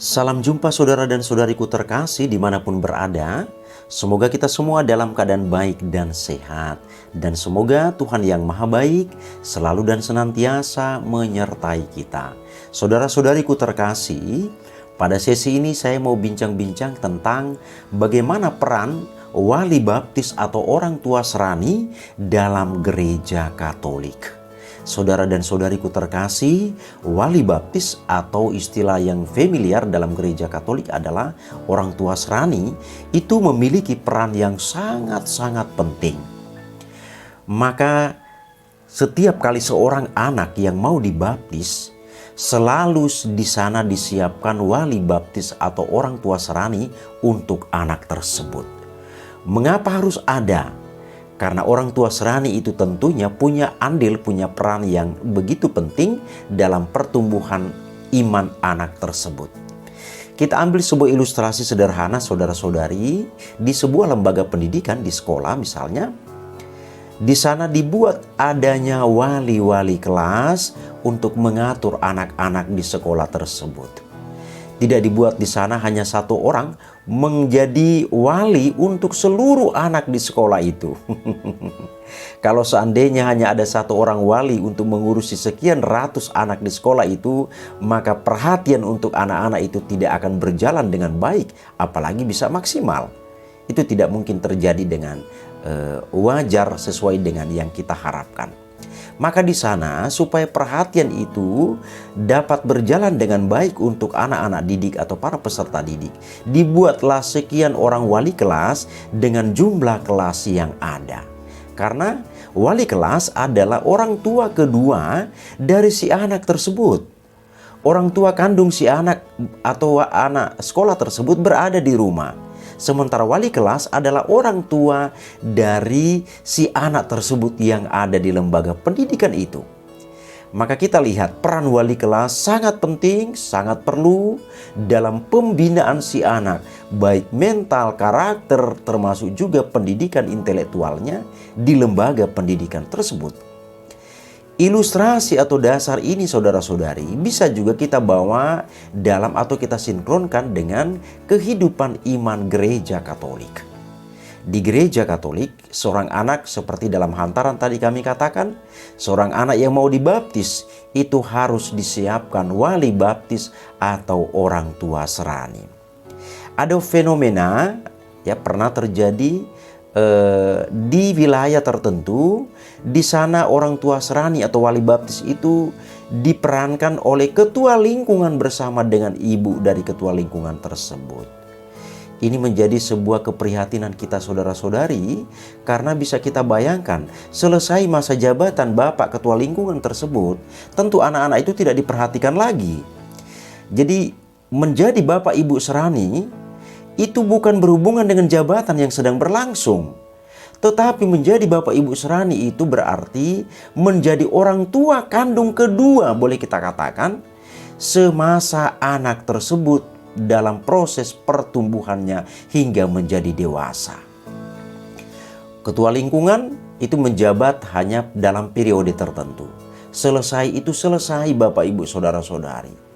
Salam jumpa saudara dan saudariku terkasih dimanapun berada. Semoga kita semua dalam keadaan baik dan sehat. Dan semoga Tuhan yang Maha Baik selalu dan senantiasa menyertai kita. Saudara-saudariku terkasih, pada sesi ini saya mau bincang-bincang tentang bagaimana peran wali baptis atau orang tua serani dalam gereja Katolik. Saudara dan saudariku terkasih, wali baptis atau istilah yang familiar dalam gereja Katolik adalah orang tua serani, itu memiliki peran yang sangat-sangat penting. Maka setiap kali seorang anak yang mau dibaptis, selalu di sana disiapkan wali baptis atau orang tua serani untuk anak tersebut. Mengapa harus ada? Karena orang tua serani itu tentunya punya andil, punya peran yang begitu penting dalam pertumbuhan iman anak tersebut. Kita ambil sebuah ilustrasi sederhana saudara-saudari, di sebuah lembaga pendidikan di sekolah misalnya. Di sana dibuat adanya wali-wali kelas untuk mengatur anak-anak di sekolah tersebut. Tidak dibuat di sana hanya satu orang menjadi wali untuk seluruh anak di sekolah itu. Kalau seandainya hanya ada satu orang wali untuk mengurusi sekian ratus anak di sekolah itu, maka perhatian untuk anak-anak itu tidak akan berjalan dengan baik, apalagi bisa maksimal. Itu tidak mungkin terjadi dengan wajar sesuai dengan yang kita harapkan. Maka di sana supaya perhatian itu dapat berjalan dengan baik untuk anak-anak didik atau para peserta didik, dibuatlah sekian orang wali kelas dengan jumlah kelas yang ada. Karena wali kelas adalah orang tua kedua dari si anak tersebut. Orang tua kandung si anak atau anak sekolah tersebut berada di rumah. Sementara wali kelas adalah orang tua dari si anak tersebut yang ada di lembaga pendidikan itu. Maka kita lihat peran wali kelas sangat penting, sangat perlu dalam pembinaan si anak. Baik mental, karakter, termasuk juga pendidikan intelektualnya di lembaga pendidikan tersebut. Ilustrasi atau dasar ini saudara-saudari bisa juga kita bawa dalam atau kita sinkronkan dengan kehidupan iman gereja Katolik. Di gereja Katolik, seorang anak seperti dalam hantaran tadi kami katakan, seorang anak yang mau dibaptis itu harus disiapkan wali baptis atau orang tua serani. Ada fenomena ya pernah terjadi di wilayah tertentu. Di sana orang tua serani atau wali baptis itu diperankan oleh ketua lingkungan bersama dengan ibu dari ketua lingkungan tersebut. Ini menjadi sebuah keprihatinan kita saudara-saudari, karena bisa kita bayangkan selesai masa jabatan bapak ketua lingkungan tersebut, tentu anak-anak itu tidak diperhatikan lagi. Jadi menjadi bapak ibu serani itu bukan berhubungan dengan jabatan yang sedang berlangsung. Tetapi menjadi bapak ibu serani itu berarti menjadi orang tua kandung kedua, boleh kita katakan, semasa anak tersebut dalam proses pertumbuhannya hingga menjadi dewasa. Ketua lingkungan itu menjabat hanya dalam periode tertentu. Selesai itu selesai bapak ibu saudara-saudari.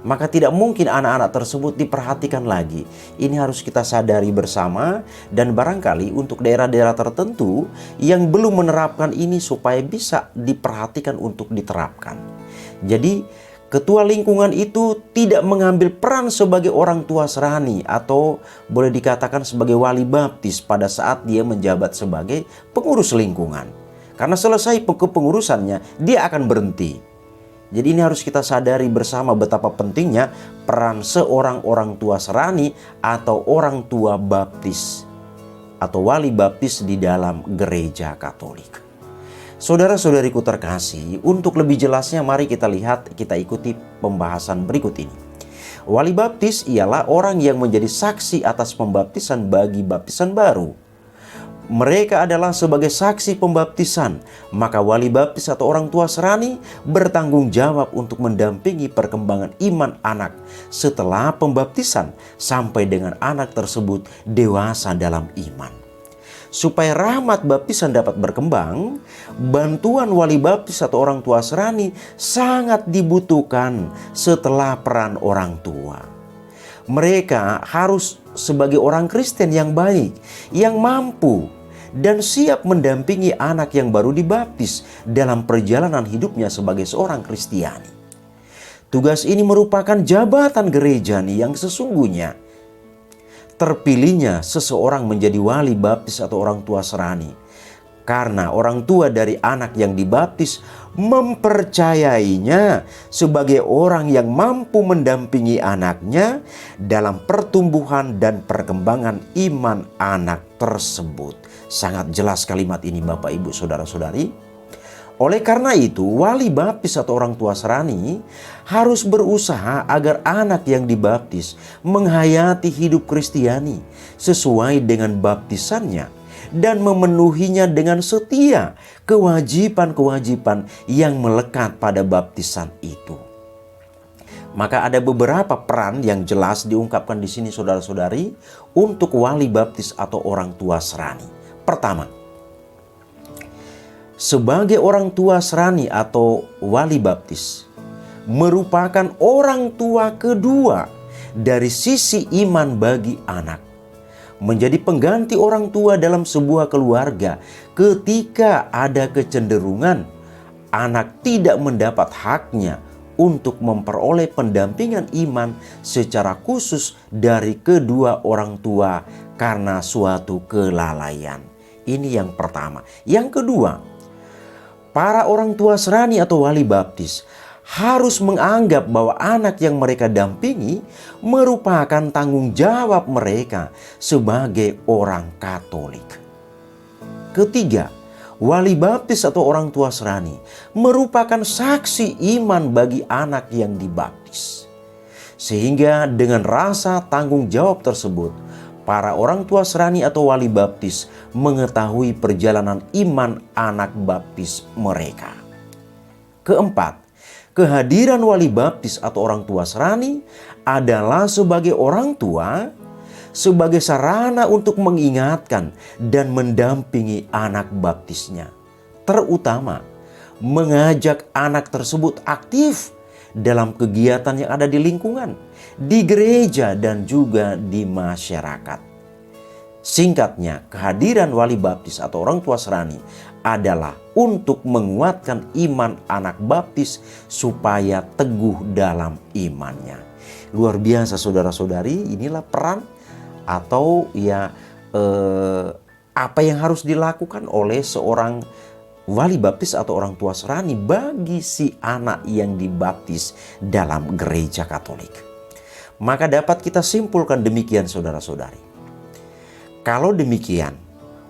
Maka tidak mungkin anak-anak tersebut diperhatikan lagi. Ini harus kita sadari bersama, dan barangkali untuk daerah-daerah tertentu yang belum menerapkan ini supaya bisa diperhatikan untuk diterapkan. Jadi ketua lingkungan itu tidak mengambil peran sebagai orang tua serani atau boleh dikatakan sebagai wali baptis pada saat dia menjabat sebagai pengurus lingkungan. Karena selesai kepengurusannya dia akan berhenti. Jadi ini harus kita sadari bersama betapa pentingnya peran seorang orang tua serani atau orang tua baptis atau wali baptis di dalam gereja Katolik. Saudara-saudariku terkasih, untuk lebih jelasnya mari kita lihat, kita ikuti pembahasan berikut ini. Wali baptis ialah orang yang menjadi saksi atas pembaptisan bagi baptisan baru. Mereka adalah sebagai saksi pembaptisan, maka wali baptis atau orang tua serani bertanggung jawab untuk mendampingi perkembangan iman anak setelah pembaptisan sampai dengan anak tersebut dewasa dalam iman. Supaya rahmat baptisan dapat berkembang, bantuan wali baptis atau orang tua serani sangat dibutuhkan setelah peran orang tua. Mereka harus sebagai orang Kristen yang baik, yang mampu dan siap mendampingi anak yang baru dibaptis dalam perjalanan hidupnya sebagai seorang Kristiani. Tugas ini merupakan jabatan gereja nih yang sesungguhnya. Terpilihnya seseorang menjadi wali baptis atau orang tua serani karena orang tua dari anak yang dibaptis mempercayainya sebagai orang yang mampu mendampingi anaknya dalam pertumbuhan dan perkembangan iman anak tersebut. Sangat jelas kalimat ini Bapak Ibu Saudara-saudari. Oleh karena itu, wali baptis atau orang tua serani harus berusaha agar anak yang dibaptis menghayati hidup Kristiani sesuai dengan baptisannya dan memenuhinya dengan setia kewajiban-kewajiban yang melekat pada baptisan itu. Maka ada beberapa peran yang jelas diungkapkan di sini saudara-saudari untuk wali baptis atau orang tua serani. Pertama, sebagai orang tua serani atau wali baptis merupakan orang tua kedua dari sisi iman bagi anak. Menjadi pengganti orang tua dalam sebuah keluarga ketika ada kecenderungan anak tidak mendapat haknya untuk memperoleh pendampingan iman secara khusus dari kedua orang tua karena suatu kelalaian. Ini yang pertama. Yang kedua, para orang tua serani atau wali baptis harus menganggap bahwa anak yang mereka dampingi merupakan tanggung jawab mereka sebagai orang Katolik. Ketiga, wali baptis atau orang tua serani merupakan saksi iman bagi anak yang dibaptis. Sehingga dengan rasa tanggung jawab tersebut, para orang tua serani atau wali baptis mengetahui perjalanan iman anak baptis mereka. Keempat, kehadiran wali baptis atau orang tua serani adalah sebagai orang tua, sebagai sarana untuk mengingatkan dan mendampingi anak baptisnya. Terutama mengajak anak tersebut aktif dalam kegiatan yang ada di lingkungan, di gereja dan juga di masyarakat. Singkatnya, kehadiran wali baptis atau orang tua serani adalah untuk menguatkan iman anak baptis supaya teguh dalam imannya. Luar biasa saudara-saudari, inilah peran atau apa yang harus dilakukan oleh seorang wali baptis atau orang tua serani bagi si anak yang dibaptis dalam gereja Katolik. Maka dapat kita simpulkan demikian saudara-saudari. Kalau demikian,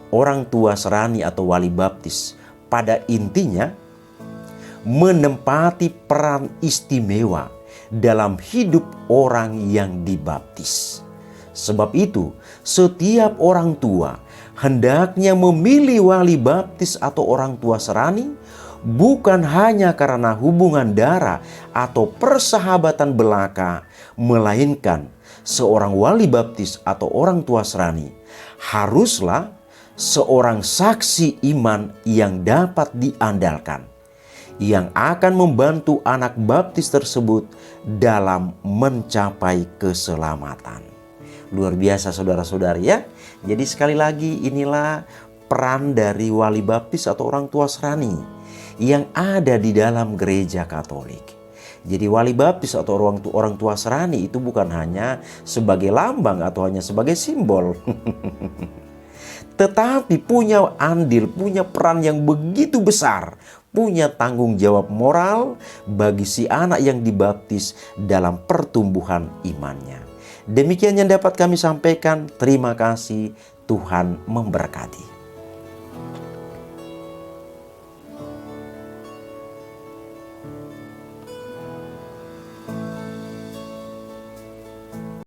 orang tua serani atau wali baptis pada intinya menempati peran istimewa dalam hidup orang yang dibaptis. Sebab itu, setiap orang tua hendaknya memilih wali baptis atau orang tua serani bukan hanya karena hubungan darah atau persahabatan belaka, melainkan seorang wali baptis atau orang tua serani haruslah seorang saksi iman yang dapat diandalkan, yang akan membantu anak baptis tersebut dalam mencapai keselamatan. Luar biasa saudara-saudari ya. Jadi sekali lagi inilah peran dari wali baptis atau orang tua serani yang ada di dalam gereja Katolik. Jadi wali baptis atau orang tua serani itu bukan hanya sebagai lambang atau hanya sebagai simbol. Tetapi punya andil, punya peran yang begitu besar, punya tanggung jawab moral bagi si anak yang dibaptis dalam pertumbuhan imannya. Demikian yang dapat kami sampaikan. Terima kasih. Tuhan memberkati.